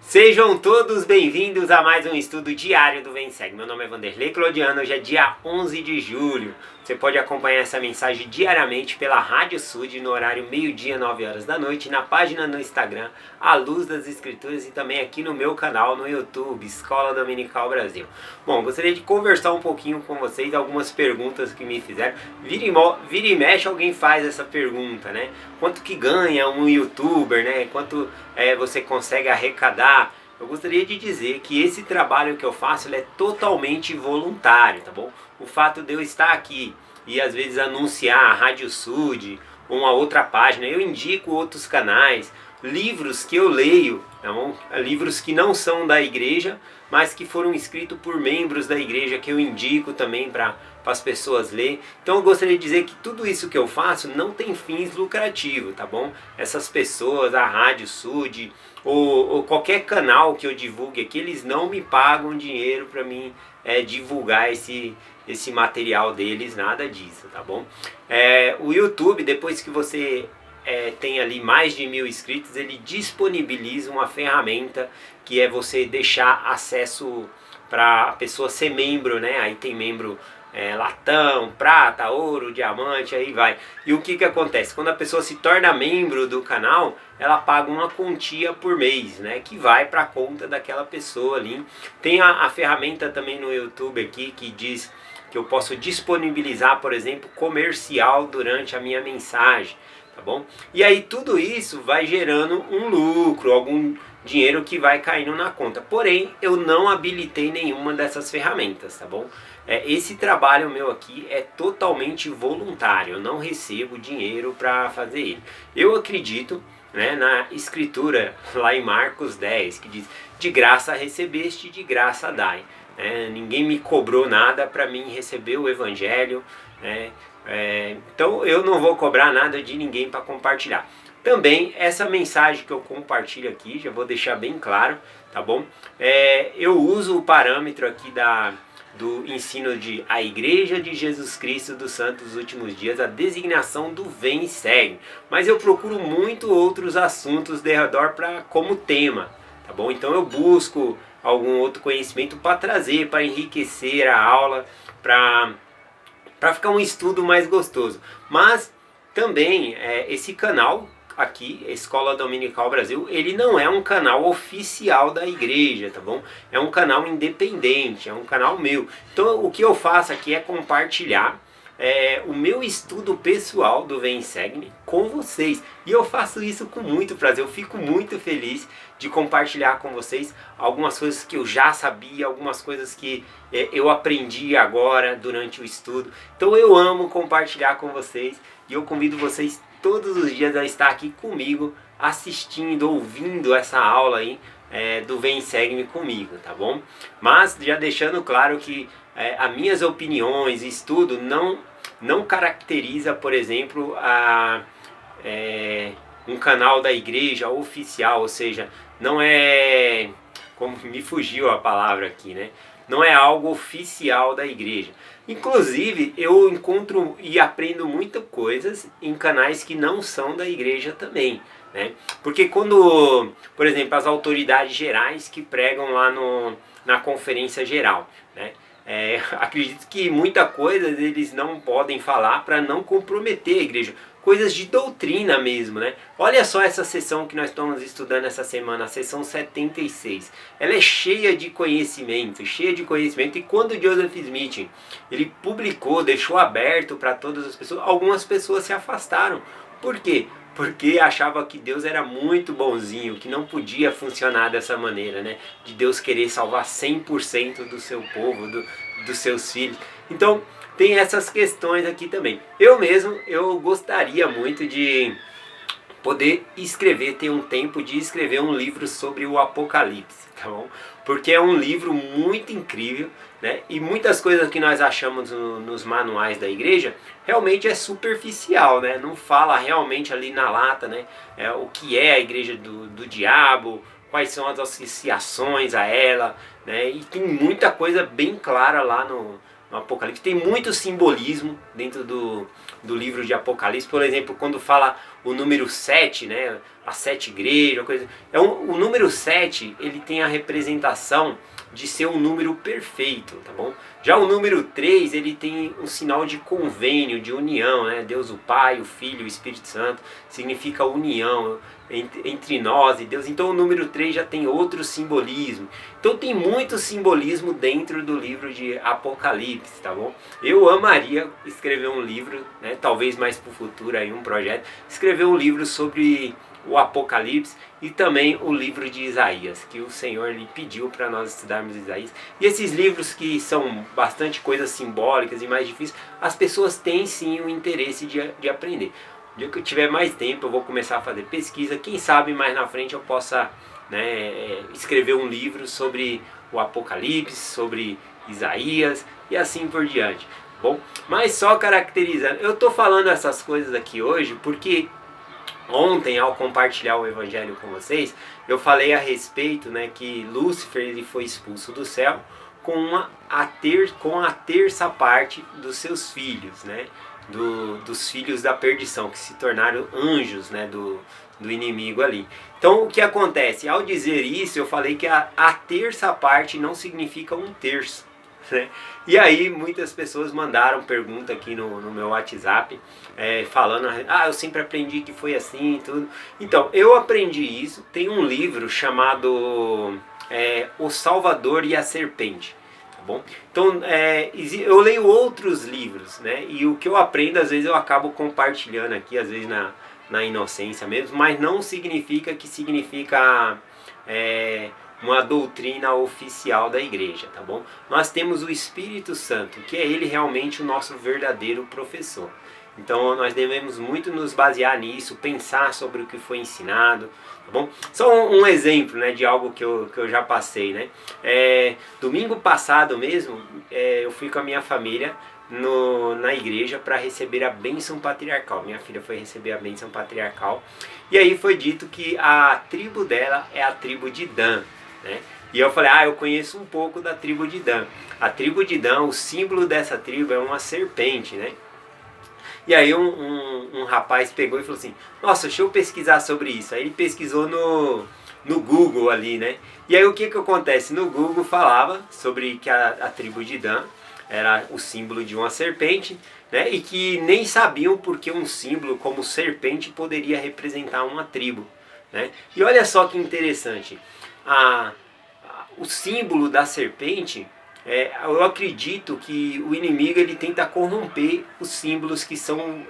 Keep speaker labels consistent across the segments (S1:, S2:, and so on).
S1: Sejam todos bem-vindos a mais um estudo diário do Vem Segue. Meu nome é Vanderlei Claudiano, hoje é dia 11 de julho. Você pode acompanhar essa mensagem diariamente pela Rádio Sud no horário meio-dia, 9 horas da noite, na página no Instagram, A Luz das Escrituras, e também aqui no meu canal no YouTube, Escola Dominical Brasil. Bom, gostaria de conversar um pouquinho com vocês, algumas perguntas que me fizeram. Vira e mexe alguém faz essa pergunta, né? Quanto que ganha um youtuber, né? Quanto você consegue arrecadar? Eu gostaria de dizer que esse trabalho que eu faço ele é totalmente voluntário, tá bom? O fato de eu estar aqui e às vezes anunciar a Rádio Sud ou uma outra página, eu indico outros canais, livros que eu leio, tá bom? Livros que não são da igreja, mas que foram escritos por membros da igreja, que eu indico também para as pessoas lerem. Então eu gostaria de dizer que tudo isso que eu faço não tem fins lucrativos, tá bom? Essas pessoas, a Rádio Sud ou qualquer canal que eu divulgue aqui, eles não me pagam dinheiro para mim divulgar esse material deles, nada disso, tá bom? O YouTube, depois que você tem ali mais de 1000 inscritos, ele disponibiliza uma ferramenta que é você deixar acesso para a pessoa ser membro, né? Aí tem membro latão, prata, ouro, diamante, aí vai. E o que acontece? Quando a pessoa se torna membro do canal, ela paga uma quantia por mês, né? Que vai para a conta daquela pessoa ali. Tem a ferramenta também no YouTube aqui que diz que eu posso disponibilizar, por exemplo, comercial durante a minha mensagem, tá bom? E aí tudo isso vai gerando um lucro, algum dinheiro que vai caindo na conta. Porém, eu não habilitei nenhuma dessas ferramentas, tá bom? Esse trabalho meu aqui é totalmente voluntário, eu não recebo dinheiro para fazer ele. Eu acredito, né, na escritura lá em Marcos 10, que diz: de graça recebeste, de graça dai. Ninguém me cobrou nada para mim receber o evangelho, né? Então eu não vou cobrar nada de ninguém para compartilhar. Também essa mensagem que eu compartilho aqui, já vou deixar bem claro, tá bom? Eu uso o parâmetro aqui do ensino de a Igreja de Jesus Cristo dos Santos dos Últimos Dias, a designação do Vem e Segue. Mas eu procuro muito outros assuntos de redor como tema, tá bom? Então eu busco algum outro conhecimento para trazer, para enriquecer a aula, para ficar um estudo mais gostoso. Mas também esse canal aqui, Escola Dominical Brasil, ele não é um canal oficial da igreja, tá bom? É um canal independente, é um canal meu. Então o que eu faço aqui é compartilhar o meu estudo pessoal do Vem Segue com vocês. E eu faço isso com muito prazer, eu fico muito feliz de compartilhar com vocês algumas coisas que eu já sabia, algumas coisas que eu aprendi agora durante o estudo. Então eu amo compartilhar com vocês e eu convido vocês todos os dias a estar aqui comigo, assistindo, ouvindo essa aula aí do Vem Segue-me comigo, tá bom? Mas já deixando claro que as minhas opiniões e estudo não caracteriza, por exemplo, um canal da igreja oficial, ou seja, não é, como me fugiu a palavra aqui, né? Não é algo oficial da igreja. Inclusive, eu encontro e aprendo muitas coisas em canais que não são da igreja também, né? Porque quando, por exemplo, as autoridades gerais que pregam lá na conferência geral, né? Acredito que muita coisa eles não podem falar para não comprometer a igreja. Coisas de doutrina mesmo, né? Olha só essa sessão que nós estamos estudando essa semana, a sessão 76. Ela é cheia de conhecimento, e quando Joseph Smith ele publicou, deixou aberto para todas as pessoas, algumas pessoas se afastaram. Por quê? Porque achava que Deus era muito bonzinho, que não podia funcionar dessa maneira, né? De Deus querer salvar 100% do seu povo, dos seus filhos. Então, tem essas questões aqui também. Eu gostaria muito de poder escrever, ter um tempo de escrever um livro sobre o Apocalipse, tá bom? Porque é um livro muito incrível, né? E muitas coisas que nós achamos nos manuais da igreja realmente é superficial, né? Não fala realmente ali na lata, né? O que é a igreja do diabo, quais são as associações a ela, né? E tem muita coisa bem clara lá no no Apocalipse. Tem muito simbolismo dentro do livro de Apocalipse. Por exemplo, quando fala o número 7, né, as 7 igrejas, coisa, o número 7, ele tem a representação de ser um número perfeito, tá bom? Já o número 3, ele tem um sinal de convênio, de união, né? Deus o Pai, o Filho, o Espírito Santo, significa união entre nós e Deus. Então o número 3 já tem outro simbolismo. Então tem muito simbolismo dentro do livro de Apocalipse, tá bom? Eu amaria escrever um livro, né? Talvez mais para o futuro aí, um projeto, escrever um livro sobre o Apocalipse e também o livro de Isaías, que o Senhor lhe pediu para nós estudarmos Isaías. E esses livros que são bastante coisas simbólicas e mais difíceis, as pessoas têm sim o interesse de aprender. No dia que eu tiver mais tempo, eu vou começar a fazer pesquisa. Quem sabe mais na frente eu possa, né, escrever um livro sobre o Apocalipse, sobre Isaías e assim por diante. Bom, mas só caracterizando, eu estou falando essas coisas aqui hoje porque ontem, ao compartilhar o Evangelho com vocês, eu falei a respeito, né, que Lúcifer ele foi expulso do céu com a terça parte dos seus filhos, né, dos filhos da perdição, que se tornaram anjos, né, do inimigo ali. Então o que acontece? Ao dizer isso, eu falei que a terça parte não significa um terço. Né? E aí muitas pessoas mandaram pergunta aqui no meu WhatsApp, falando, eu sempre aprendi que foi assim e tudo. Então, eu aprendi isso, tem um livro chamado O Salvador e a Serpente, tá bom? Então, eu leio outros livros, né? E o que eu aprendo, às vezes eu acabo compartilhando aqui, às vezes na inocência mesmo, mas não significa que significa uma doutrina oficial da igreja, tá bom? Nós temos o Espírito Santo, que é ele realmente o nosso verdadeiro professor. Então nós devemos muito nos basear nisso, pensar sobre o que foi ensinado, tá bom? Só um exemplo, né, de algo que eu já passei, né? Domingo passado mesmo, eu fui com a minha família na igreja para receber a bênção patriarcal. Minha filha foi receber a bênção patriarcal e aí foi dito que a tribo dela é a tribo de Dan. Né? E eu falei, eu conheço um pouco da tribo de Dan. A tribo de Dan, o símbolo dessa tribo é uma serpente, né? E aí um rapaz pegou e falou assim, nossa, deixa eu pesquisar sobre isso. Aí ele pesquisou no Google ali, né? E aí o que acontece? No Google falava sobre que a tribo de Dan era o símbolo de uma serpente, né? E que nem sabiam porque um símbolo como serpente poderia representar uma tribo, né? E olha só que interessante. O símbolo da serpente, eu acredito que o inimigo ele tenta corromper os símbolos que são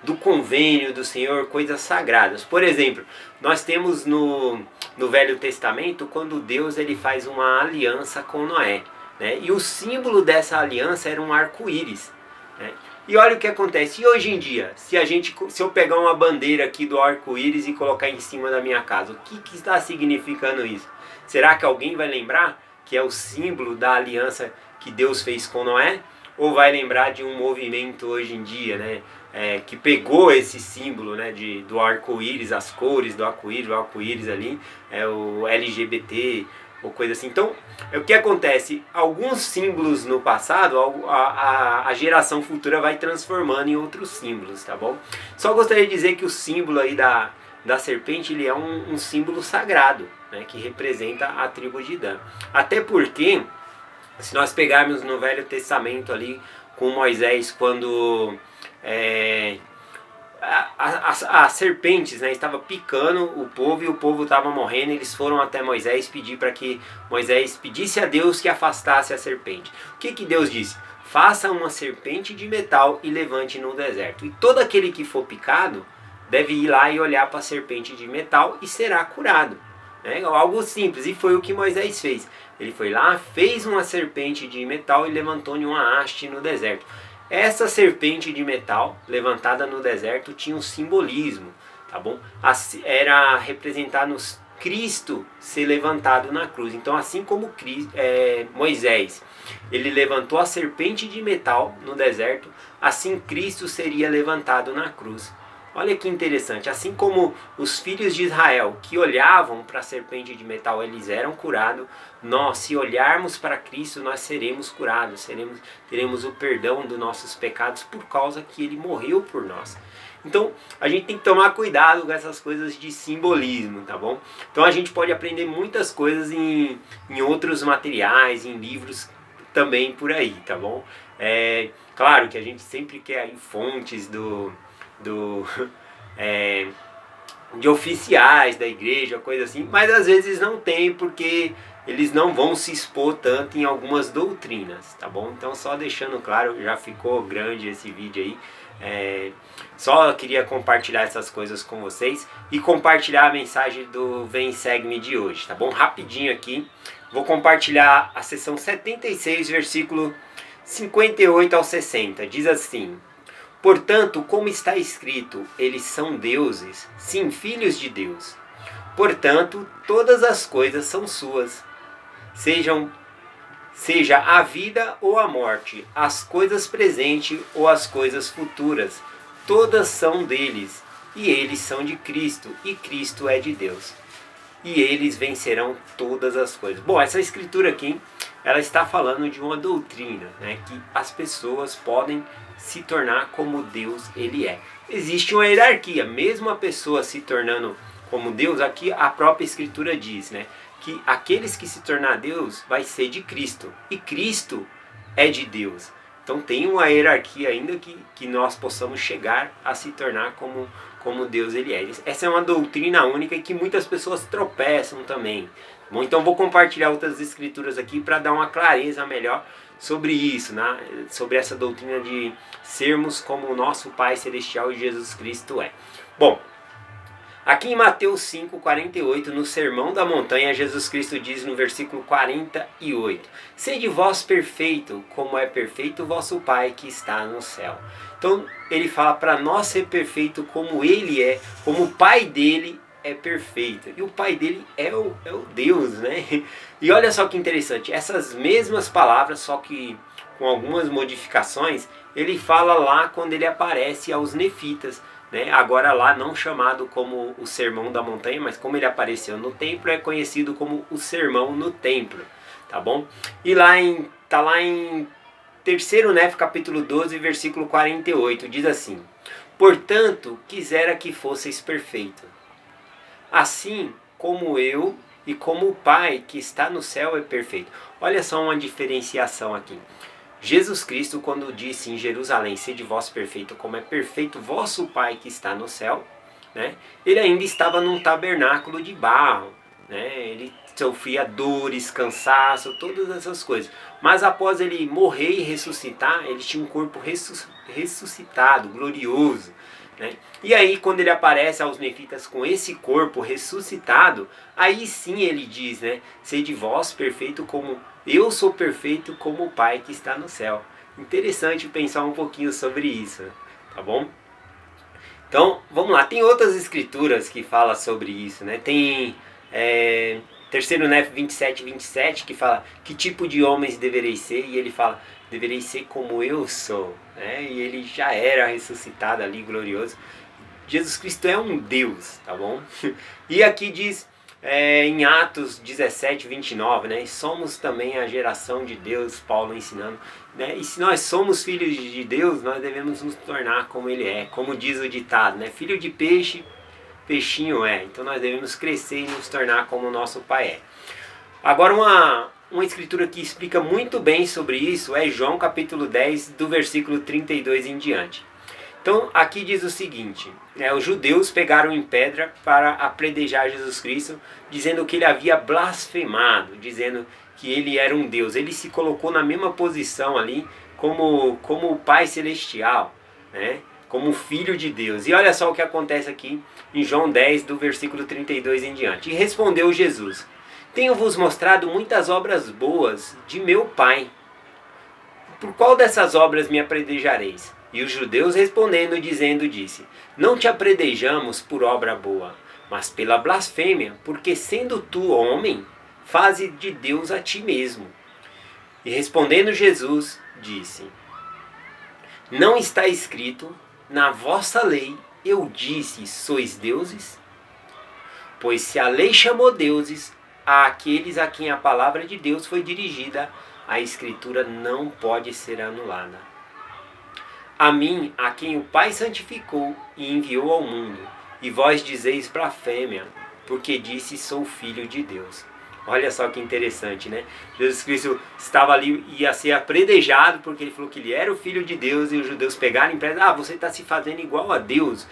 S1: do convênio do Senhor, coisas sagradas. Por exemplo, nós temos no Velho Testamento quando Deus ele faz uma aliança com Noé, né? E o símbolo dessa aliança era um arco-íris, né? E olha o que acontece. E hoje em dia, se eu pegar uma bandeira aqui do arco-íris e colocar em cima da minha casa, o que está significando isso? Será que alguém vai lembrar que é o símbolo da aliança que Deus fez com Noé? Ou vai lembrar de um movimento hoje em dia, né, que pegou esse símbolo, né, do arco-íris, as cores do arco-íris, o arco-íris ali, o LGBT, ou coisa assim. Então, o que acontece? Alguns símbolos no passado, a geração futura vai transformando em outros símbolos, tá bom? Só gostaria de dizer que o símbolo aí da serpente, ele é um símbolo sagrado, né, que representa a tribo de Dan. Até porque, se nós pegarmos no Velho Testamento ali, com Moisés, quando as serpentes, né, estava picando o povo e o povo estava morrendo, eles foram até Moisés pedir para que Moisés pedisse a Deus que afastasse a serpente. O que Deus disse? Faça uma serpente de metal e levante no deserto. E todo aquele que for picado deve ir lá e olhar para a serpente de metal e será curado. Né? Algo simples, e foi o que Moisés fez. Ele foi lá, fez uma serpente de metal e levantou em uma haste no deserto. Essa serpente de metal levantada no deserto tinha um simbolismo, tá bom? Era representar nos Cristo ser levantado na cruz. Então, assim como Moisés, ele levantou a serpente de metal no deserto, assim Cristo seria levantado na cruz. Olha que interessante, assim como os filhos de Israel que olhavam para a serpente de metal, eles eram curados, nós, se olharmos para Cristo, nós seremos curados, teremos o perdão dos nossos pecados por causa que Ele morreu por nós. Então, a gente tem que tomar cuidado com essas coisas de simbolismo, tá bom? Então, a gente pode aprender muitas coisas em outros materiais, em livros também por aí, tá bom? Claro que a gente sempre quer aí fontes de oficiais da igreja, coisa assim, mas às vezes não tem porque eles não vão se expor tanto em algumas doutrinas, tá bom? Então só deixando claro, já ficou grande esse vídeo aí, só queria compartilhar essas coisas com vocês e compartilhar a mensagem do Vem Segue-me de hoje, tá bom? Rapidinho aqui, vou compartilhar a sessão 76, versículo 58 ao 60, diz assim: portanto, como está escrito, eles são deuses, sim, filhos de Deus. Portanto, todas as coisas são suas, seja a vida ou a morte, as coisas presentes ou as coisas futuras, todas são deles, e eles são de Cristo, e Cristo é de Deus. E eles vencerão todas as coisas. Bom, essa escritura aqui, ela está falando de uma doutrina, né, que as pessoas podem se tornar como Deus ele é. Existe uma hierarquia, mesmo a pessoa se tornando como Deus, aqui a própria escritura diz, né, que aqueles que se tornar Deus vai ser de Cristo, e Cristo é de Deus. Então tem uma hierarquia ainda que nós possamos chegar a se tornar como Deus ele é. Essa é uma doutrina única e que muitas pessoas tropeçam também. Bom, então vou compartilhar outras escrituras aqui para dar uma clareza melhor sobre isso, né? Sobre essa doutrina de sermos como o nosso Pai Celestial e Jesus Cristo é. Bom, aqui em Mateus 5,48, no Sermão da Montanha, Jesus Cristo diz no versículo 48: sede vós perfeito, como é perfeito o vosso Pai que está no céu. Então ele fala para nós ser perfeito como ele é, como o Pai dele é perfeito. E o Pai dele é o Deus, né? E olha só que interessante, essas mesmas palavras, só que com algumas modificações, ele fala lá quando ele aparece aos nefitas, né? Agora lá não chamado como o Sermão da Montanha, mas como ele apareceu no templo, é conhecido como o Sermão no Templo, tá bom? E tá lá em 3º Néfi, capítulo 12, versículo 48, diz assim: portanto, quisera que fosseis perfeitos, assim como eu e como o Pai que está no céu é perfeito. Olha só uma diferenciação aqui. Jesus Cristo, quando disse em Jerusalém, sede vós perfeito, como é perfeito vosso Pai que está no céu, né? Ele ainda estava num tabernáculo de barro, né? Ele sofria dores, cansaço, todas essas coisas. Mas após ele morrer e ressuscitar, ele tinha um corpo ressuscitado, glorioso, né? E aí quando ele aparece aos nefitas com esse corpo ressuscitado, aí sim ele diz, né? Sede vós perfeito como eu sou perfeito como o Pai que está no céu. Interessante pensar um pouquinho sobre isso, tá bom? Então, vamos lá. Tem outras escrituras que falam sobre isso, né? Tem 3º Néfi 27 que fala que tipo de homens devereis ser, e ele fala, devereis ser como eu sou, né? E ele já era ressuscitado ali, glorioso. Jesus Cristo é um Deus, tá bom? E aqui diz em Atos 17, 29, né? E somos também a geração de Deus, Paulo ensinando, né? E se nós somos filhos de Deus, nós devemos nos tornar como ele é, como diz o ditado, né? Filho de peixe, peixinho é. Então nós devemos crescer e nos tornar como o nosso Pai é. Agora uma escritura que explica muito bem sobre isso é João capítulo 10, do versículo 32 em diante. Então aqui diz o seguinte, os judeus pegaram em pedra para apedrejar Jesus Cristo, dizendo que ele havia blasfemado, dizendo que ele era um Deus. Ele se colocou na mesma posição ali como o Pai Celestial, né? Como Filho de Deus. E olha só o que acontece aqui em João 10, do versículo 32 em diante. E respondeu Jesus: tenho-vos mostrado muitas obras boas de meu Pai. Por qual dessas obras me apedrejareis? E os judeus respondendo, disse: não te apedrejamos por obra boa, mas pela blasfêmia, porque sendo tu homem, faze de Deus a ti mesmo. E respondendo Jesus, disse: não está escrito na vossa lei, eu disse, sois deuses? Pois se a lei chamou deuses àqueles a quem a palavra de Deus foi dirigida, a Escritura não pode ser anulada. A mim, a quem o Pai santificou e enviou ao mundo, e vós dizeis blasfêmia, porque disse, sou filho de Deus. Olha só que interessante, né? Jesus Cristo estava ali, ia ser apredejado, porque ele falou que ele era o Filho de Deus, e os judeus pegaram e emprestaram, você está se fazendo igual a Deus,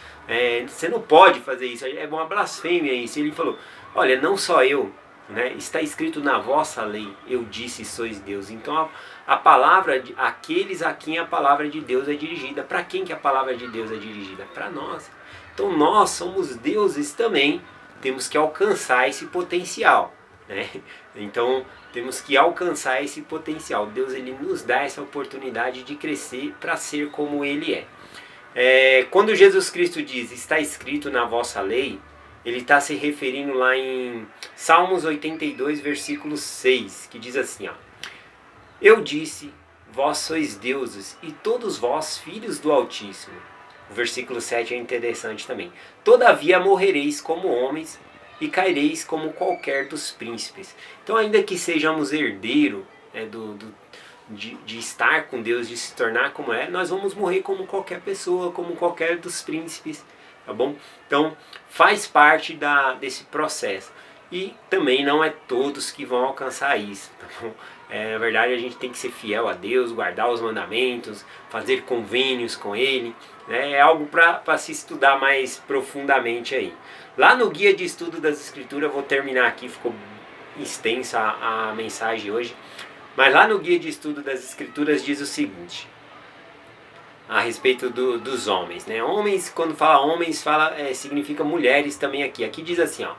S1: você não pode fazer isso, é uma blasfêmia isso. Ele falou, olha, não só eu, né? Está escrito na vossa lei, eu disse, sois Deus. Então a palavra, aqueles a quem a palavra de Deus é dirigida, para quem que a palavra de Deus é dirigida? Para nós. Então nós somos deuses também, temos que alcançar esse potencial. Então temos que alcançar esse potencial. Deus, ele nos dá essa oportunidade de crescer para ser como ele é. Quando Jesus Cristo diz, está escrito na vossa lei, ele está se referindo lá em Salmos 82, versículo 6, que diz assim, ó, eu disse, vós sois deuses, e todos vós filhos do Altíssimo. O versículo 7 é interessante também. Todavia morrereis como homens, e caireis como qualquer dos príncipes. Então, ainda que sejamos herdeiros, de estar com Deus, de se tornar como nós vamos morrer como qualquer pessoa, como qualquer dos príncipes, tá bom? Então, faz parte desse processo. E também não é todos que vão alcançar isso, tá bom? Na verdade, a gente tem que ser fiel a Deus, guardar os mandamentos, fazer convênios com Ele. É algo para se estudar mais profundamente aí. Lá no Guia de Estudo das Escrituras, eu vou terminar aqui, ficou extensa a mensagem hoje. Mas lá no Guia de Estudo das Escrituras diz o seguinte, a respeito dos homens, né? Homens, quando fala homens, significa mulheres também aqui. Aqui diz assim, ó,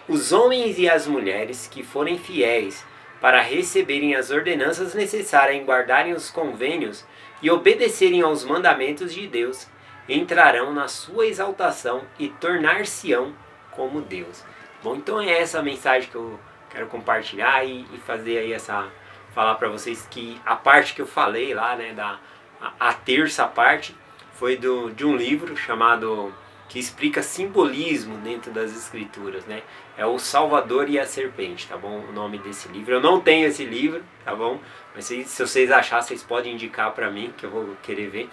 S1: os homens e as mulheres que forem fiéis para receberem as ordenanças necessárias em guardarem os convênios e obedecerem aos mandamentos de Deus, entrarão na sua exaltação e tornar-se-ão como Deus. Bom, então é essa a mensagem que eu quero compartilhar e fazer aí falar para vocês que a parte que eu falei lá, né, a terça parte foi de um livro chamado, que explica simbolismo dentro das escrituras, né? É O Salvador e a Serpente, tá bom? O nome desse livro. Eu não tenho esse livro, tá bom? Mas se vocês acharem, vocês podem indicar para mim, que eu vou querer ver.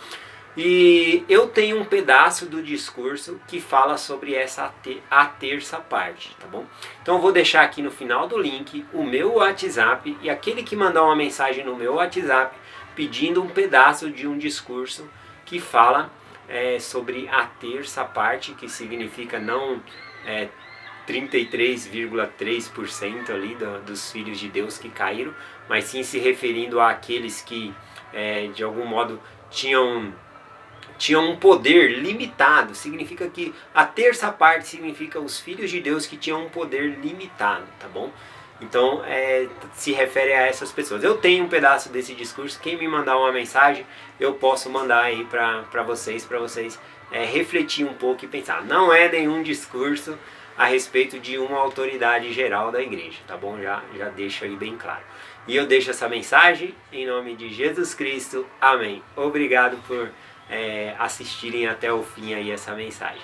S1: E eu tenho um pedaço do discurso que fala sobre a terça parte, tá bom? Então eu vou deixar aqui no final do link o meu WhatsApp, e aquele que mandar uma mensagem no meu WhatsApp pedindo um pedaço de um discurso que fala sobre a terça parte, que significa não 33,3% ali dos filhos de Deus que caíram, mas sim se referindo àqueles que de algum modo tinham um poder limitado. Significa que a terça parte significa os filhos de Deus que tinham um poder limitado, tá bom? Então se refere a essas pessoas. Eu tenho um pedaço desse discurso, quem me mandar uma mensagem eu posso mandar aí para vocês refletir um pouco e pensar. Não é nenhum discurso a respeito de uma autoridade geral da igreja, tá bom? Já deixo aí bem claro. E eu deixo essa mensagem em nome de Jesus Cristo. Amém. Obrigado por assistirem até o fim aí essa mensagem.